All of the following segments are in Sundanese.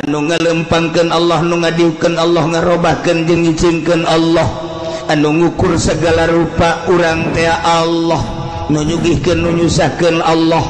anu ngalempangkeun Allah, nu ngadiukeun Allah, ngarobahkeun jeung ngicingkeun Allah, anu ngukur segala rupa urang teh Allah, nu nyugihkeun nu nyusahkeun Allah,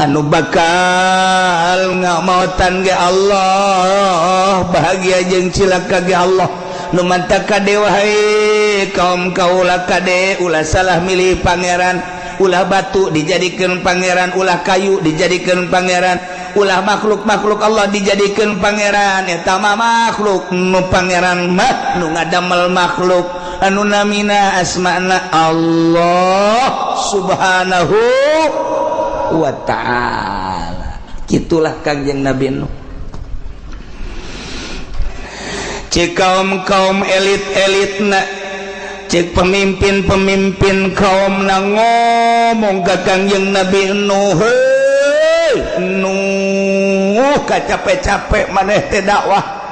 anu bakal ngamaotan ge Allah, bahagia jeung cilaka ge Allah, nu mantap kade wahai kaum kaula kade ulah salah milih pangeran, ulah batu dijadikeun pangeran, ulah kayu dijadikeun pangeran, ulah makhluk-makhluk Allah dijadikeun pangeran. Eta mah makhluk, nu pangeran mah nu ngadamel makhluk, anu namina asmana Allah subhanahu wa ta'ala. Kitulah Kangjeng Nabi Nuh. Cek kaum elit-elitna, cek pemimpin-pemimpin kaum na ngomong ka Kangjeng Nabi Nuh, heuh Nuh capek-capek maneh teh dakwah.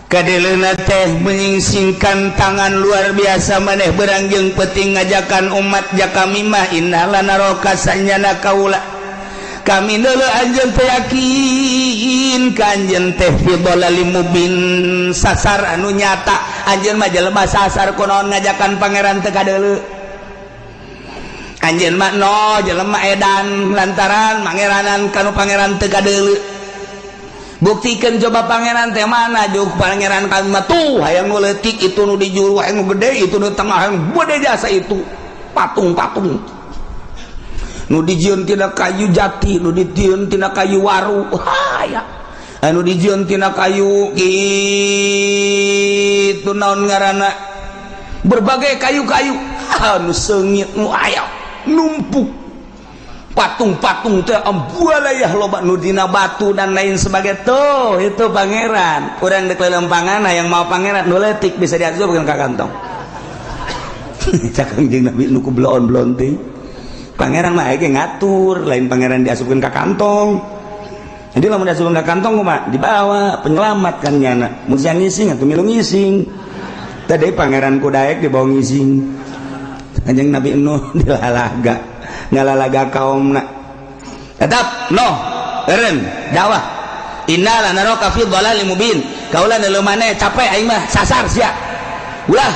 Kadeleuna teh menyingsingkan tangan luar biasa maneh berangjeng peuting ngajakan umat jakami mah innalana rokasanyana kaula. Kami deuleu anjeun teh yakin ka anjeun teh fi dhalalim mubin, sasar anu nyata. Anjeun mah jelema sasar kunaon ngajakan pangeran teu kadeuleu. Anjeun mah no jelema edan lantaran mangeranan kanu pangeran teu kadeuleu. Buktikeun coba pangeran teh mana jeung pangeran kami mah tuh hayang nu leutik itu nu dijuru hayang nu gede itu nu tengah hayang gede jasa itu patung-patung. Nu dijieun tina kayu jati, nu dijieun tina kayu waru, haya. Anu dijieun tina kayu kitu naon ngaranna? Berbagai kayu-kayu, anu seungit nu aya numpuk. Patung-patung teh ambualayah loba nu dina batu dan lain sebagainya. Tuh itu pangeran. Urang deuk lelempangan yang mau pangeran nu leutik bisa diasupkeun ka kantong. Kangjeng Nabi nu ku bloon-bloon teh. Pangeran mah aya ngatur, lain pangeran diasupkeun ka kantong. Jadi lamun diasupkeun ka kantong mah dibawa penyelamat kan nyana. Mun siang ngising atuh milu ngising. Tadi pangeran ku daek dibawa ngising. Kanjeng Nabi Nuh dilalaga, ngalalaga kaumna. Tetap noh, eureun dakwah. Innal naraka fi dhalalim mubin. Kaula neuleuh maneh capek aing mah sasar sia. Ulah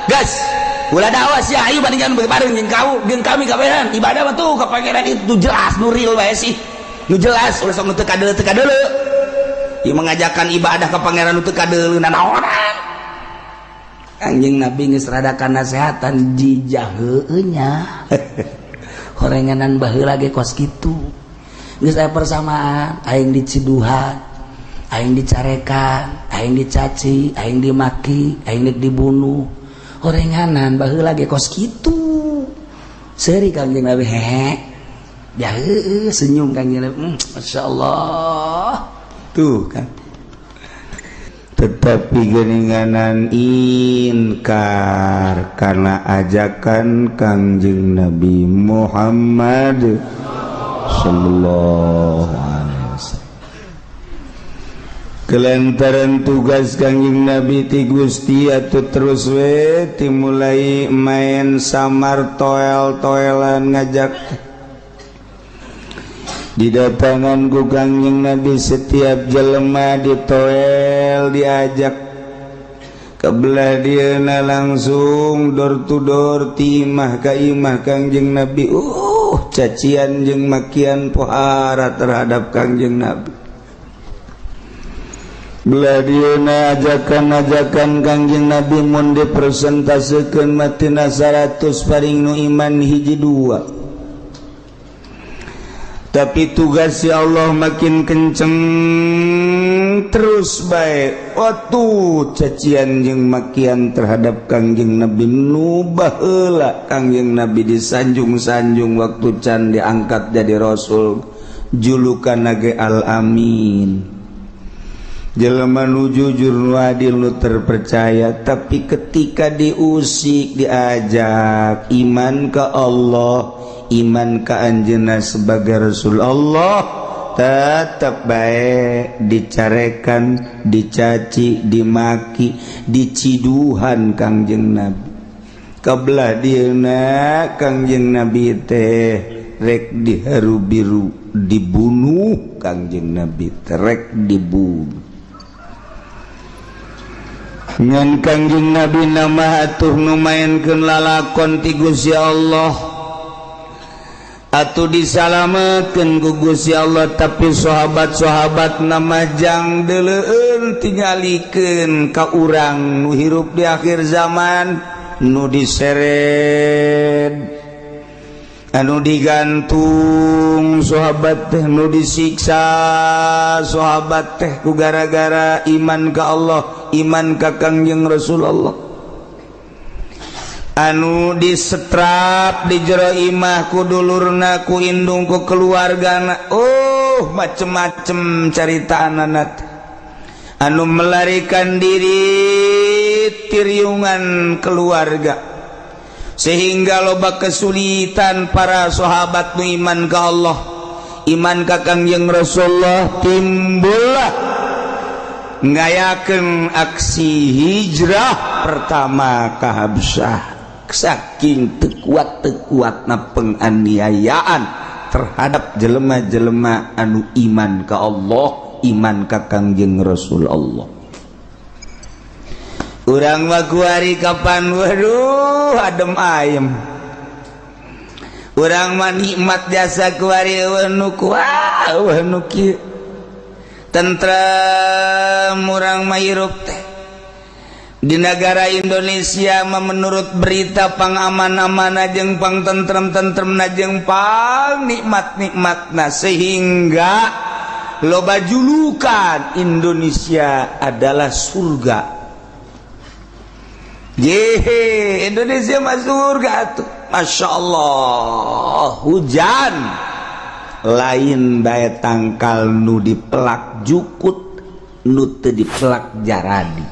gas. Ulah dakwah sia ayo bandingkan bareng jeung kami kabehan ibadah mah tuh ka pangeran itu jelas nu real bae sih. Nu jelas ulah sok nu teu kadeuleu. Ieu mengajakan ibadah ka pangeran nu teu kadeuleu naonan. Kanjeng Nabi geus rada kanasehatan jijah heueuh nya. Horenganan baheula ge kos kitu. Geus aya persamaan, aing diciduhan, aing dicarekan, aing dicaci, aing dimaki, aing dibunuh. Horenganan baheula ge kos kitu. Seuri Kangjeng Nabi hehe. Ya heueuh senyum Kangjeng Nabi. Masyaallah. Tuh kan. Tetapi geuninganan inkar karena ajakan Kangjeng Nabi Muhammad sallallahu alaihi wasallam. Kelantaran tugas Kangjeng Nabi ti Gusti atuh terus we timulai main samar toel-toelan ngajak didatangan ku Kangjeng Nabi setiap jelema ditoel diajak kebelah dieuna langsung door to door ti imah ka imah Kangjeng Nabi cacian jeung makian pohara terhadap Kangjeng Nabi. Belah dieuna ajakan-ajakan Kangjeng Nabi mun dipresentasekeun matina 100 paring nu iman hiji 2. Tapi tugas si Allah makin kenceng terus baik. Waktu cacian jeung makian terhadap Kangjeng Nabi nu baheula Kangjeng Nabi disanjung-sanjung waktu can diangkat jadi Rasul. Julukan ge Al-Amin. Jelema nu jujur nu adil nu terpercaya, tapi ketika diusik diajak iman ke Allah, iman ka anjeunna sebagai Rasul Allah, tetap baik dicarekan, dicaci, dimaki, diciduhan Kangjeng Nabi. Kabelah dieuna Kangjeng Nabi teh rek diharu biru. dibunuh Kangjeng Nabi terek dibunuh ngan Kangjeng Nabi nama atuh numayankeun lalakon ti Gusti Allah atuh disalametkeun ku Gusti Allah tapi sahabat-sahabat nama jang deuleueun tingalikeun ka urang nu hirup di akhir zaman nu diseret anu digantung sahabat teh nu disiksa sahabat teh ku gara-gara iman ka Allah iman ka Kangjeng Rasulullah anu disetrap di jero imah ku dulurna ku indung ku keluargana macem-macem carita anak anu melarikan diri tiriungan keluarga sehingga loba kesulitan para sahabat nu iman ka Allah iman ka Kangjeng Rasulullah timbullah ngayakeun aksi hijrah pertama ka Habsyah saking teu kuatna penganiayaan terhadap jelema-jelema anu iman ka Allah iman ka Kangjeng Rasulullah urang mah kuari kapan waduh adem ayem urang mah nikmat jasa kuari nu kuat nu kieu tentrem urang mah hirup teh di negara Indonesia mah menurut berita pangaman-amanna jeung pangtentrem-tentremna jeung pang nikmat-nikmatna sehingga loba julukan Indonesia adalah surga. Yehe, Indonesia mah surga tuh. Masya Allah, hujan lain bae tangkal nu dipelak jukut nu teu dipelak jaradi.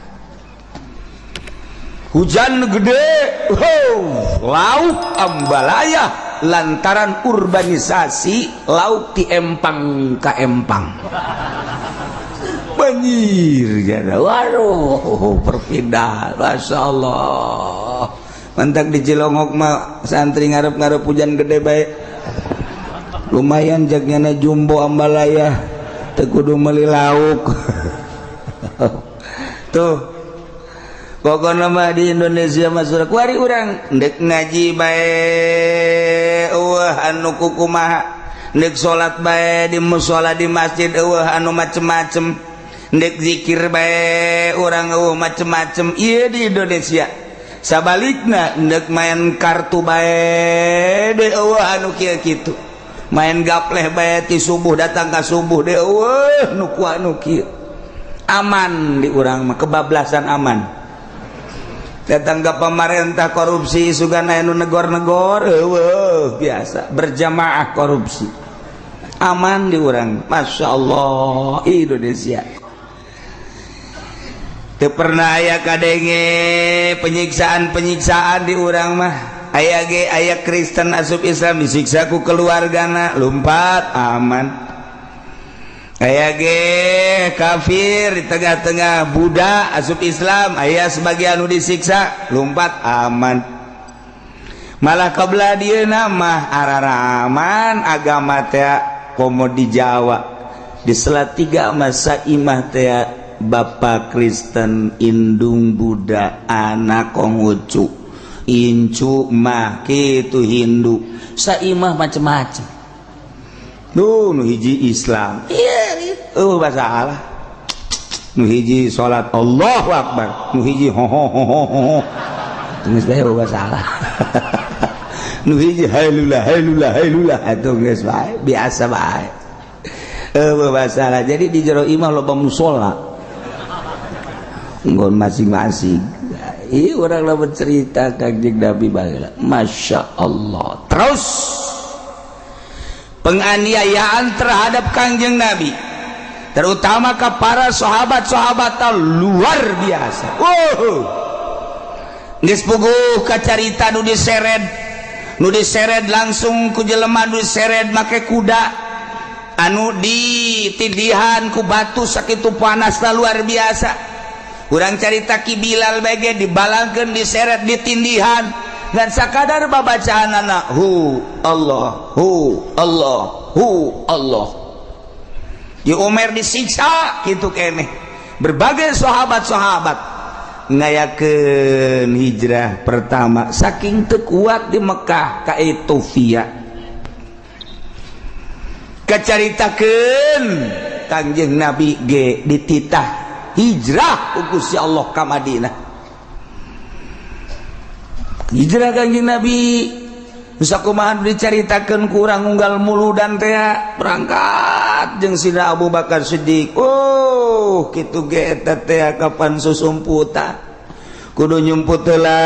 Hujan gede, laut ambalaya lantaran urbanisasi laut ti empang ka empang. Banjir jana, waduh perpindah, Masya Allah. Mantak di Cilongok mah santri ngarep-ngarep hujan gede baik. Lumayan jagnyana jumbo ambalaya, teu kudu meuli lauk. Tuh, pokokna mah di Indonesia mah surga. Kuari urang ndek ngaji bae, anu kukumaha, ndek salat bae di mushola di masjid, anu macem-macem. Ndek zikir bae urang macem-macem ieu di Indonesia sabalikna ndek main kartu bae de anu kieu-kitu main gapleh bae ti subuh datang ka subuh de nu kuat nu kieu aman di urang mah kebablasan aman datang ka pamarentah korupsi sugana anu negor-negor biasa berjamaah korupsi aman di urang Masya Allah Indonesia. Teu pernah aya kadenge penyiksaan di urang mah aya ge aya Kristen asup Islam disiksa ku keluargana lumpat aman aya ge kafir di tengah-tengah Buddha asup Islam aya sebagian anu disiksa lumpat aman malah kabelah dieuna mah araraman agama teh komo di Jawa di Salatiga masa imah teh Bapak Kristen indung Buddha anak Konghucu incu mah kitu Hindu saimah macem-macem nu hiji Islam masalah nu hiji salat Allahu Akbar nu hiji ho geus bae masalah nu hiji hailullah atuh geus bae biasa bae masalah jadi di jero imah loba mushola nggon masing-masing. Iya orang lah bercerita Kangjeng Nabi baheula. Masya Allah. Terus penganiayaan terhadap Kangjeng Nabi, terutama ke para sahabat-sahabat luar biasa. Geus puguh ka carita nu diseret langsung ku jelema nu diseret make kuda anu ditindihan ku batu sakitu panasna luar biasa. Urang carita Ki Bilal bage dibalangkeun diseret ditindihan dan sakadar babacaanana Allah Allah. Di Umar disiksa gitu keneh. Berbagai sahabat-sahabat ngayakeun hijrah pertama saking teu kuat di Mekah ka Ethiopia. Kacaritakeun Kangjeng Nabi ge dititah hijrah ku Gusti Allah ka Madinah. Hijrah Kangjeng Nabi sakumaha dicaritakeun ku urang unggal muludan teh berangkat jeung Sina Abu Bakar Siddiq. Oh, kitu ge eta teh kapan susumputa. Kudu nyumput heula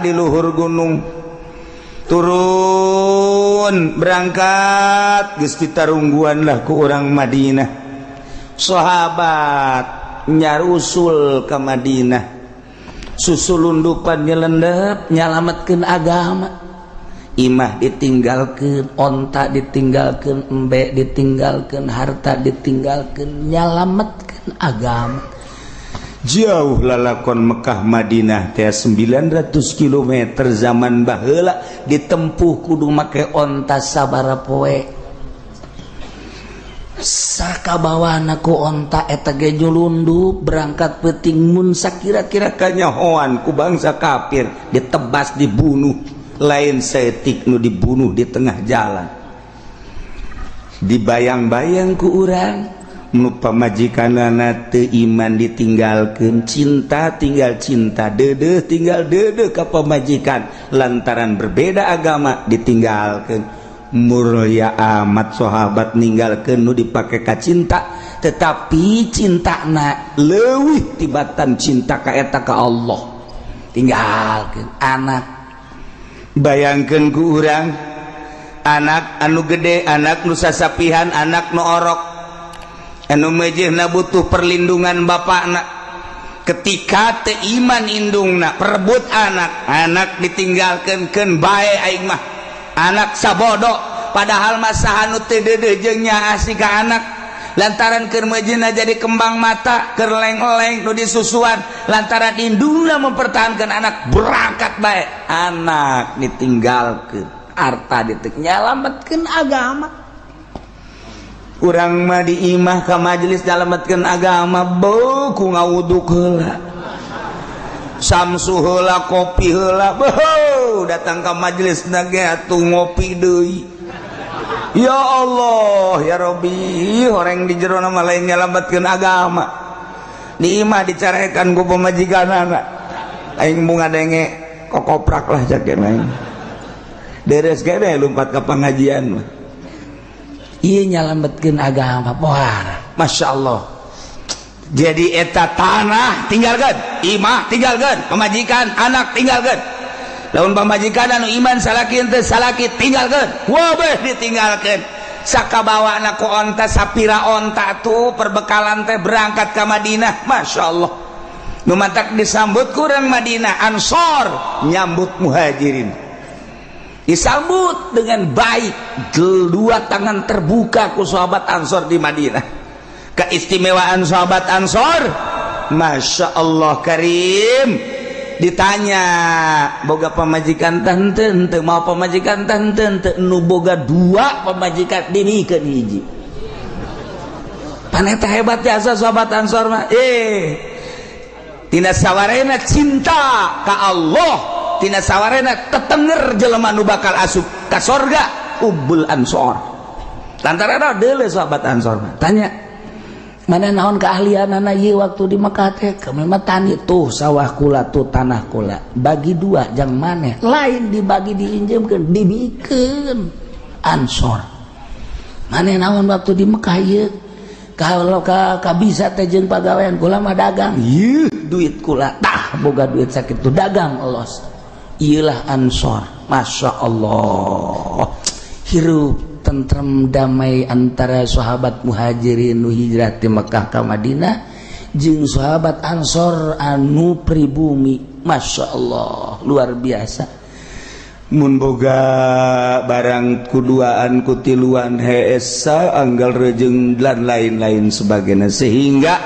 di luhur gunung. Turun berangkat geus ditarungguan lah ku urang Madinah. Sahabat nyarusul ke Madinah. Susulundupan nyelendep nyalametkeun agama. Imah ditinggalkeun, onta ditinggalkeun, embe ditinggalkeun, harta ditinggalkeun, nyalametkeun agama. Jauh lalakon Mekah Madinah teh 900 km zaman baheula ditempuh kudu make onta sabara poe. Sakabawana ku onta eta ge julundup berangkat peuting mun sakira-kira kanyahoan ku bangsa kafir ditebas dibunuh, lain saeutik nu dibunuh di tengah jalan. Dibayang-bayang ku urang nu pamajikanana teu iman ditinggalkeun, cinta tinggal cinta, deudeuh tinggal deudeuh ka pamajikan lantaran berbeda agama ditinggalkeun. Mulia amat sahabat ninggalkeun nu dipake ka cinta, tetapi cintana leuwih tibatan cinta ka eta ka Allah. Tinggalkeun anak. Bayangkeun ku urang anak anu gede, anak nu sasapihan, anak nu orok anu mejehna butuh perlindungan bapakna. Ketika teu iman indungna perebut anak ditinggalkeun keun bae aing mah anak sabodo, padahal masa anu teu deudeuh jeung nya asih ka anak lantaran keur mejehna jadi kembang mata keur leng-leng nu disusuan lantaran indungna mempertahankan anak berangkat bae anak ditinggalkeun harta ditek nyalametkeun agama. Urang mah di imah ka majelis nyalametkeun agama beuh ku ngawuduk heula, samsu heula, kopi heula, beuh datang ka majelis nage atuh ngopi deui. Ya Allah ya Rabbi, horeng di jero mah lain nyalametkeun agama. Di imah dicarekan ku pamajikanana aing mun ngadenge kokoprak lah cak aing. Deres ge bae lumpat ka pengajian mah. Ieu nyalametkeun agama poara. Masya Allah. Jadi eta tanah tinggalkeun, imah tinggalkeun, pamajikan anak tinggalkeun. Lamun pamajikan anu iman salaki teu salaki tinggalkeun, wabeh ditinggalkeun. Sakabawana ku onta sapira onta tuh perbekalan teh berangkat ke Madinah. Masya Allah. Nu mantak disambut ku urang Madinah Ansor nyambut Muhajirin. Disambut dengan baik, dua tangan terbuka ku sahabat Ansor di Madinah. Keistimewaan sahabat Ansor, Masya Allah Karim. Ditanya boga pamajikan tante mau pamajikan tante nu boga dua pamajikan dimikeun hiji. Paneta hebat biasa sahabat Ansor mah. Tina sawarena cinta ka Allah, tina sawarena tetenger jelema nu bakal asup ka sorga Ubbul Ansor. Lantaran deuleu sahabat Ansor tanya mana naon keahlianana ieu waktu di Mekah teh kemana tani tuh sawah kula tuh tanah kula bagi dua jang maneh lain dibagi diinjemkeun dibikeun Ansor. Maneh naon waktu di Mekah ieu kalau ka bisa teh jeung pagawean kula mah dagang. Ieu duit kula tah boga duit sakitu dagang elos. Iyalah Ansor. Masya Allah, hirup tentrem damai antara sahabat Muhajirin nu hijrah ti Mekah ka Madinah jeung sahabat Ansor anu pribumi. Masya Allah luar biasa. Mun boga barang kuduaan kutiluan heesa anggal rejeng dan lain-lain sebagainya sehingga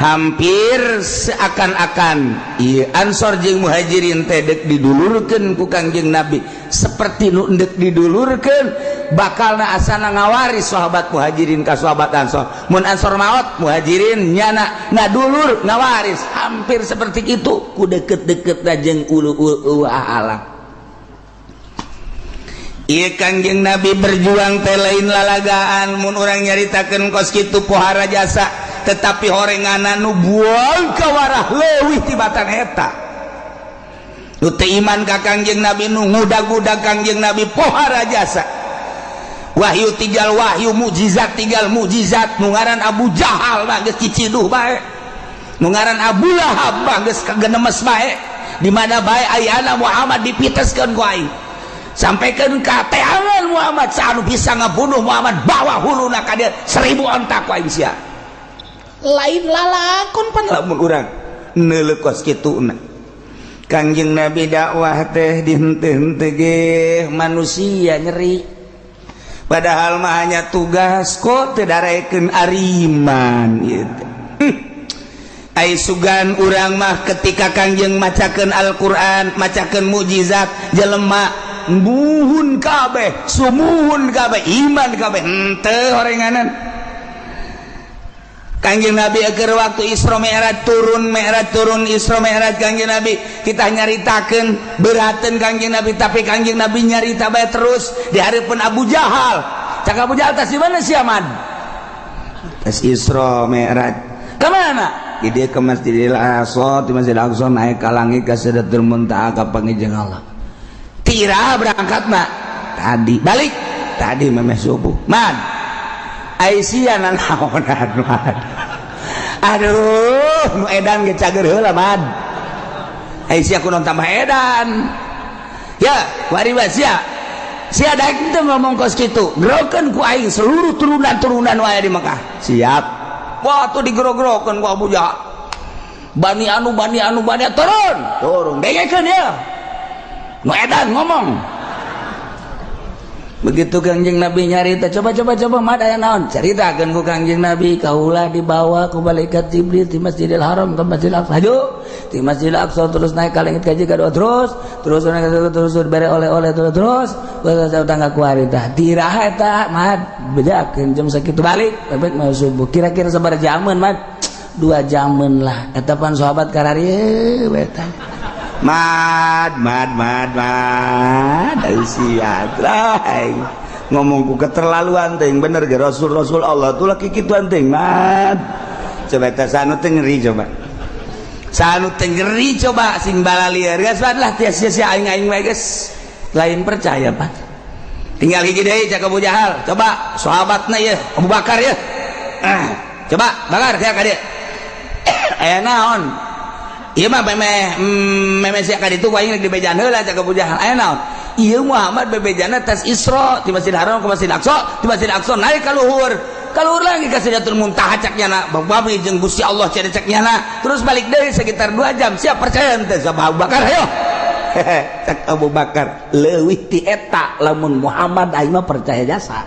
hampir seakan-akan iya Ansor jeung Muhajirin teh deuk didulurkeun ku Kangjeng Nabi seperti nu deuk didulurkeun bakalna asana ngawaris sahabat muhajirin ka sahabat ansor. Mun ansor maot muhajirin nyana ngadulur ngawaris. Hampir seperti itu ku deket-deket jeung ulu alang. Ieu Kangjeng Nabi berjuang teh lain lalagaan. Mun urang nyaritakeun kos kitu pohara jasa, tetapi horenganna nu buang ka warah leuwih tibatan eta. Nu teu iman ka Kangjeng Nabi, nu ngudag-udag Kangjeng Nabi pohara jasa. Wahyu tinggal wahyu, mukjizat tinggal mukjizat. Nu ngaran Abu Jahal mah geus ciciduh bae. Nu ngaran Abu Lahab mah geus kagenemes bae. Di mana bae ayana Muhammad dipiteskeun ku aing. Sampaikan ka teangan Muhammad saanu bisa ngabunuh Muhammad, bawa huluna ka dieu 1000 ontak ku aing sia. Lain lalakon pan lamun urang neuleuh kos kituna. Kangjeng Nabi dakwah teh di henteu-henteu ge manusia nyeri. Padahal mah hanya tugas kok teu darekeun ariman gitu. Ai sugan urang mah ketika Kangjeng macakeun Al-Qur'an, macakeun mukjizat, jelema muhun kabeh, sumuhun kabeh, iman kabeh, henteu horenganan. Kangjeng Nabi akhir waktu Isra Mi'raj turun Isra Mi'raj Kangjeng Nabi kita nyaritakeun berateun Kangjeng Nabi, tapi Kangjeng Nabi nyarita bae terus di hareupeun Abu Jahal. Cak Abu Jahal tas di mana si Ahmad? Tas Isra Mi'raj. Ke mana? Di dieu ke Masjidil Aqsa, di Masjidil Aqsa naik ka langit ka Sidratul Muntaha ka pangijeung Allah. Tira berangkat mak tadi balik tadi memeh subuh. Man Aisyah naonan mad. Aduh, nu edan ge cager heula mad. Aisyah kunaon tambah edan. Ya, wari sia. Sia daek teh ngomong kos kitu. Gerokeun ku aing seluruh turunan-turunan wae di Mekah. Siap. Wah, tuh digero-gerokeun ku Abu Jahal. Bani anu turun. Dengekeun ya. Nu edan ngomong. Begitu Kangjeng Nabi nyarita, coba mad aya naon? Caritakeun ku Kangjeng Nabi, kaula dibawa ku malaikat Jibril di Masjidil Haram ke Masjidil Aqsa. Di Masjidil Aqsa terus naik ka langit kaji kadua terus naik terus bere oleh-oleh terus tangga ku harita. Tiraha eta mad bedakeun jam sakitu balik, bebek mau subuh. Kira-kira sabaraha jaman mad? 2 jaman lah. Eta pan sahabat kararieu eta. Mad siat ngomong ku keterlaluan ting bener ge Rasul Allah tuh laki kituan ting mad. Coba eta sanu teh ngeri coba sing balalieur geus lah sia-sia aing wae geus lain percaya Pak. Tinggal hiji deui cak Abu Jahal, coba sahabatna ieu Abu Bakar ieu. Coba bakar sia ka dieu. Aya naon? Ieu mah memeh sia ka ditu ku aing di bejan heula cak Abu Jahal. Aya naon? Ieu Muhammad bebejana tas Isra di Masjidil Haram ke Masjidil Aqsa, di Masjidil Aqsa naik ka luhur lagi ka Sidratul Muntaha cak nyana babi jeung Gusti Allah cek nyana terus balik deui sekitar 2 jam. Siap percaya henteu sama Abu Bakar hayo. Cak Abu Bakar leuwih ti eta lamun Muhammad aing mah percaya jasa.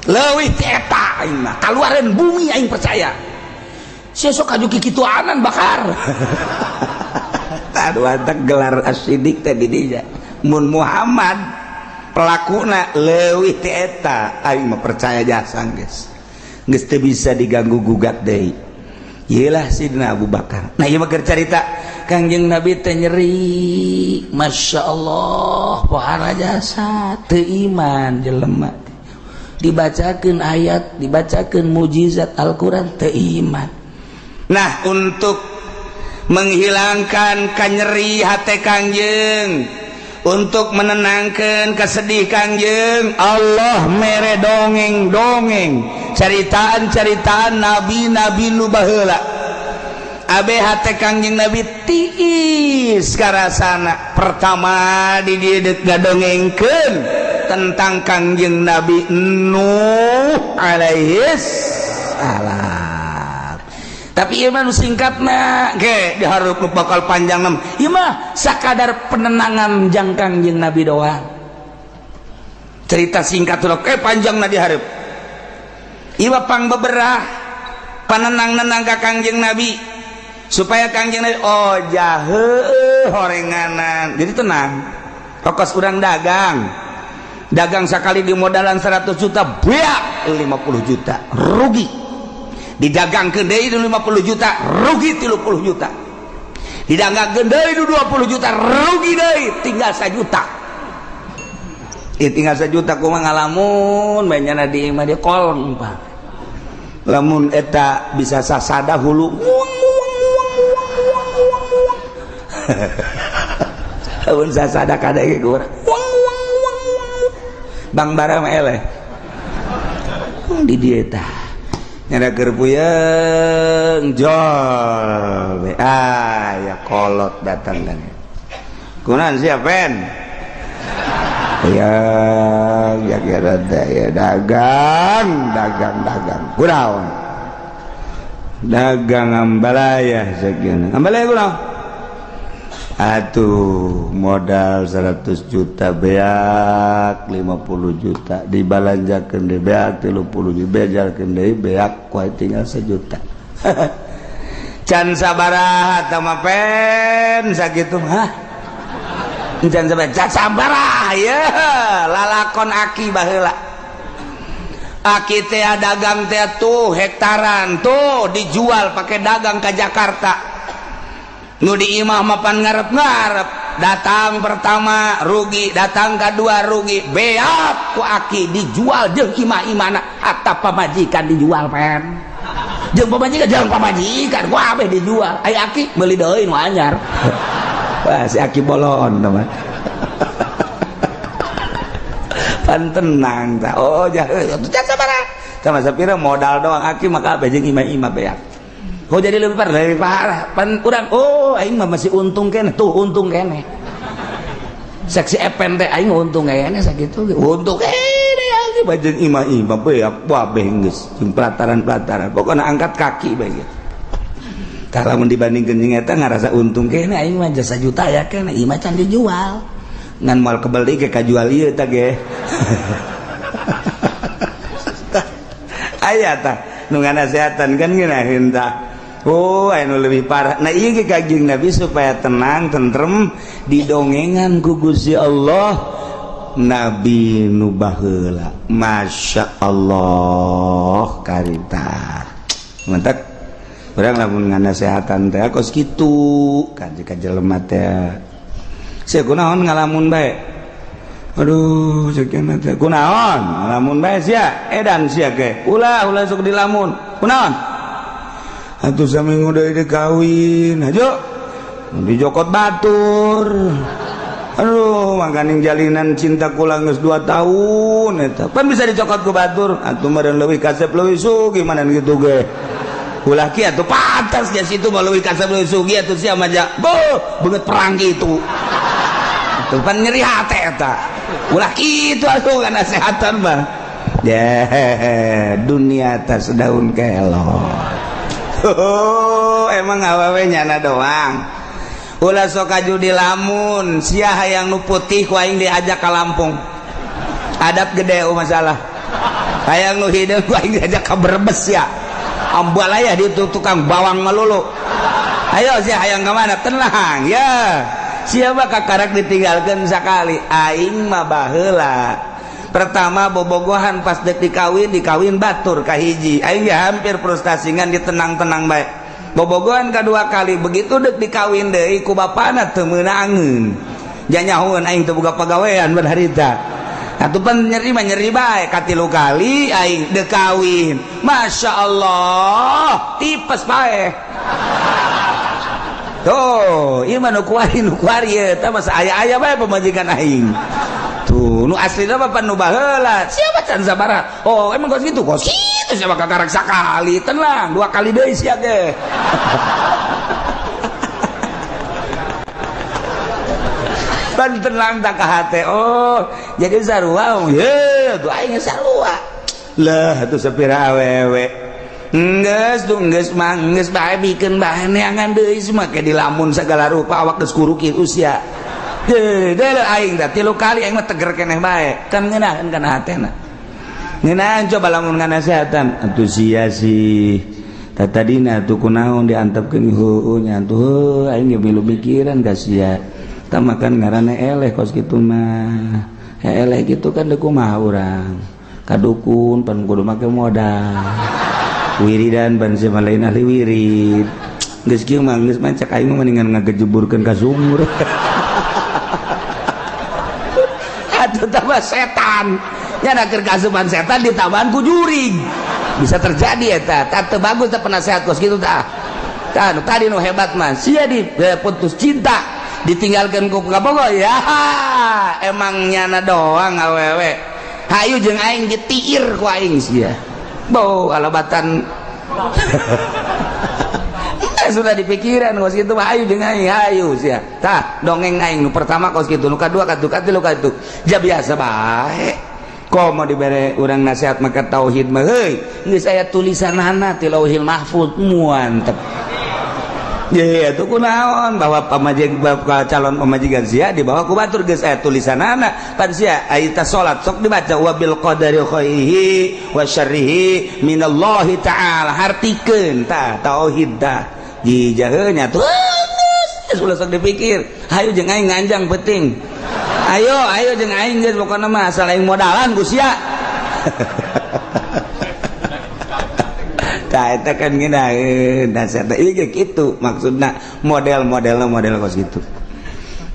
Leuwih ti eta aing mah kaluareun bumi aing percaya. Sia sok kajuki kituanan bakar. Tadu antak gelar asidik teh di dinya. Mun Muhammad pelakuna leuwih ti eta aing mah percaya jasa geus. Geus teu bisa diganggu gugat deui. Ieulah Sidina Abu Bakar. Nah ieu mah keur carita Kangjeng Nabi teh nyeri. Masyaallah pohara jasa teu iman jelema. Dibacakeun ayat, dibacakeun mukjizat Al-Qur'an teu iman. Nah untuk menghilangkan kanyeri hati Kangjeng, untuk menenangkan kesedih Kangjeng, Allah mere dongeng caritaan nabi-nabi nu baheula. Abe hati Kangjeng Nabi tiis karasana. Pertama di dieu ngadongengkeun tentang Kangjeng Nabi Nuh alaihi salam. Tapi ieu mah singkatna ge dihareup bakal panjang nam. Ieu mah sakadar penenangan jang Kangjeng Nabi doang. Cerita singkat ulah panjangna dihareup. Ieu mah pangbeberah panenang-nenang ka Kangjeng Nabi supaya Kangjeng Nabi heueuh horenganan. Jadi tenang. Fokus urang dagang. dagang sekali di modalan 100 juta beak 50 juta rugi, didagang deui 50 juta rugi 30 juta, didagang deui 20 juta rugi deui tinggal 1 juta. Tinggal 1 juta kumaha ngalamun mainnya di imah dia kolong Pak, lamun eta bisa sasada hulu lamun sasada kada ge kurang Bang Bara mah eleh di dieu tah nyada keur puyeng jol ya kolot datang kan kunaon sia pen ya kira ya dagang kunaon dagang ambalaya sakieu ambalaya kunaon atuh modal 100 juta beak 50 juta dibalanjakeun deui beak 30 juta bejalkeun deui beak kuat tinggal 1 juta can sabaraha tah mah pen sakitu hah can sabaraha ya lalakon aki baheula aki teh dagang teh tuh hektaran tuh dijual pakai dagang ke Jakarta nu di imah mapan ngarep-ngarep datang pertama rugi datang kedua rugi beak ku aki dijual jeung imah-imahna hatta pamajikan dijual pen jeung pamajikan ku abe dijual ai aki meuli deui nu anyar wah si aki bolon teman pan tenang tah oh jangan sabaraha sama sapira modal doang aki maka abe jeung imah-imah beak. Oh jadi lebih parah pan urang oh aing mah masih untung kene tuh untung kene seksi epen teh aing untung kene sakitu untung kene ya bajeng imah-imah beak wabeh geus jeung pelataran-pelataran pokona angkat kaki bae gitu tah lamun dibandingkeun jeung eta ngarasa untung kene aing mah jasa juta ya kene imah can dijual ngan moal kebeli ge kajual ieu tah ge aya tah nu nganasehatan kan ngeunaheun tah oh anu lebih parah nah iya ke kajing Nabi supaya tenang tentrem didongengan ku Gusti Allah Nabi nu baheula Masya Allah karita mantap urang lamun nganasehatan teh kos kitu ka jelema teh sia kunaon ngalamun bae aduh sakieu teh kunaon ngalamun bae sia edan sia ge ulah sok dilamun kunaon atuh saminggu deui kawin ajo dijokot batur aduh mangkaning jalinan cinta kula geus 2 tahun eta pan bisa dicokot ku batur atuh meureun leuwih kasep leuwih sugih manan kitu ge ulah kieu atuh pantas nya situ mah leuwih kasep leuwih sugih atuh sia mah beungeut perang kitu atuh pan nyeri hate eta ulah kitu atuh kana sehatan mah dunia teh sedaun kelor. Oh, emang awewe nyana doang. Ulah sok judi lamun sia hayang nu putih ku aing diajak ka Lampung. Adat gede masalah. Hayang nu hideung ku aing diajak ka Brebes ya. Ambal aya di tukang bawang melulu. Ayo sia hayang ka mana? Tenang ya. Sia mah kakarak ditinggalkeun sakali. Aing mah baheula. Pertama bobogohan pas dek dikawin batur kahiji aing ya hampir frustasi ngan ditenang-tenang bae bobogohan kedua kali begitu dek dikawin deui ku bapana teu meunangeun nya nyahoeun aing teu boga pagawean bar harita atuh pan nyeri bae katilu kali aing dek kawin Masya Allah tipes bae tuh ieu mah nu kuari eta mah aya bae pamajikan aing tuh nu aslina mah pan nu baheula siapa can sabaraha oh emang kos gitu siapa kakarak sakali tenang 2 kali deui sia ge pan tenang tak ka hate oh jadi sarua ye tuh aing sarua lah atuh sapira awewe geus bae bikeun bae neangan deui semua ke dilamun sagala rupa awak geus kuru kitu sia deh aing dah 3 kali aing mah teger keneh bae kan ngeunaheun kana hatena ngeunaheun coba lamun nganasehatan atuh sia sih tadina tuh kunaon diantepkeun heueuh nya tuh aing ge milu mikiran ka sia tah makan ngaranna eleh kos kitu mah gitu kan deku mah urang kadukun pan kudu make modal wiridan ban sama lain ahli wirid geus kieu mah geus mancak aing mah mendingan ngagejeburkeun ka sumur atuh tambah setan nya keur kasupan setan ditambahan ku jurig bisa terjadi eta teu bagus teh penasehat kos kitu tah tadi nu hebat mah sia putus cinta ditinggalkan ku kabogoh ya emang nyana doang awewe hayu jeung aing ditiir ku aing sia bau alabatan sudah dipikiran kos kitu mah hayu jeung aing hayu sia tah dongeng aing nu pertama kos kitu nu kadua katu ja biasa bae komo dibere urang nasihat maka tauhid mah heuy geus aya tulisanana ti Lauhil Mahfuz muantep ya itu kunaon bahwa calon pamajikan sia dibawa ku batur geus aya tulisanana pan sia aya salat sok dibaca wa bil qadari khairihi wa syarrihi minallahi ta'ala hartikeun tah tauhid tah jijah nya tuh ulah sok dipikir hayu jeung aing nganjang penting ayo jeung aing geus pokona mah asal aing modalan ku sia tah eta kan geuna nasihat ieu kitu maksudna model kos kitu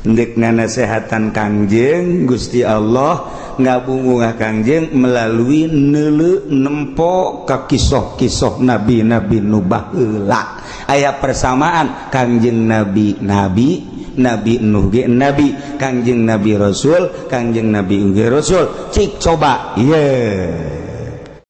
endekna nasehatan Kangjeng Gusti Allah ngabungungah Kangjeng melalui neuleuh nempo ka kisah-kisah nabi-nabi nu baheula aya persamaan Kangjeng Nabi Nuh ge nabi Kangjeng Nabi Rasul Kangjeng Nabi ge Rasul cik coba